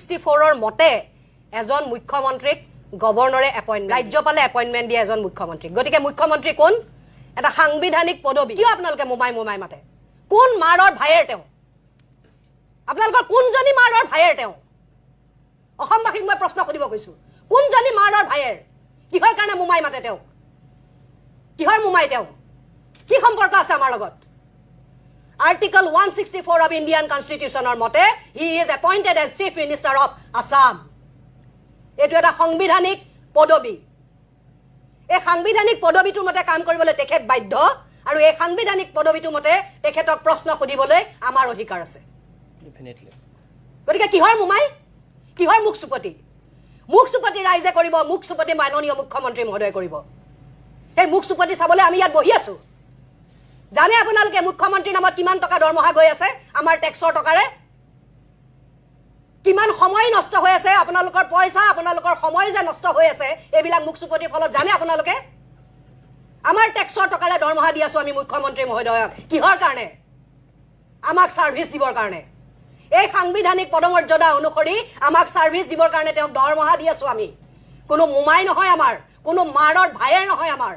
164 মতে এজন মুখ্যমন্ত্ৰীক গভৰ্ণৰে এপইণ্টমেণ্ট ৰাজ্যপালে এপইণ্টমেণ্ট দিয়ে এজন মুখ্যমন্ত্ৰীক গতিকে মুখ্যমন্ত্ৰী কোন এটা সাংবিধানিক পদবী কিয় আপোনালোকে মোমাই মাতে কোন মাৰৰ ভাইয়েৰ তেওঁ আপোনালোকৰ কোনজনী মাৰৰ ভাইয়েৰ তেওঁ অসমবাসীক মই প্ৰশ্ন সুধিব কৈছো কোনজনী মাৰৰ ভাইয়েৰ কিহৰ কাৰণে মোমাই মাতে তেওঁ কিহৰ মোমাই তেওঁ কি সম্পৰ্ক আছে আমাৰ লগত Article 164 of Indian Constitution or mote, he is appointed as Chief Minister of Assam. Etu eta সংবিধানিক পদবী এই সাংবিধানিক পদবীটো মতে কাম কৰিবলৈ তেখেত বাধ্য আৰু এই সাংবিধানিক পদবীটো মতে তেখেতক প্ৰশ্ন সুধিবলৈ আমাৰ অধিকাৰ আছে ডেফিনেটলি গতিকে কিহৰ মোমাই কিহৰ মুখসুপতি ৰাইজে কৰিব মুখসুপতি মাননীয় মুখ্যমন্ত্ৰী মহোদয় কৰিব এই মুখসুপতি চাবলৈ আমি ইয়াত বহি আছো জানে আপোনালোকে মুখ্যমন্ত্ৰীৰ নামত কিমান টকা দৰমহা গৈ আছে আমাৰ টেক্সৰ টকাৰে কিমান সময় নষ্ট হৈ আছে আপোনালোকৰ পইচা আপোনালোকৰ সময় যে নষ্ট হৈ আছে এইবিলাক মুখসুপতিৰ ফলত জানে আপোনালোকে আমাৰ টেক্সৰ টকাৰে দৰমহা দি আছো আমি মুখ্যমন্ত্ৰী মহোদয়ক কিহৰ কাৰণে আমাক সাৰ্ভিস দিবৰ কাৰণে এই সাংবিধানিক পদমৰ্যাদা অনুসৰি আমাক সাৰ্ভিস দিবৰ কাৰণে তেওঁক দৰমহা দি আছো আমি কোনো মোমাই নহয় আমাৰ কোনো মাৰৰ ভাইয়েৰ নহয় আমাৰ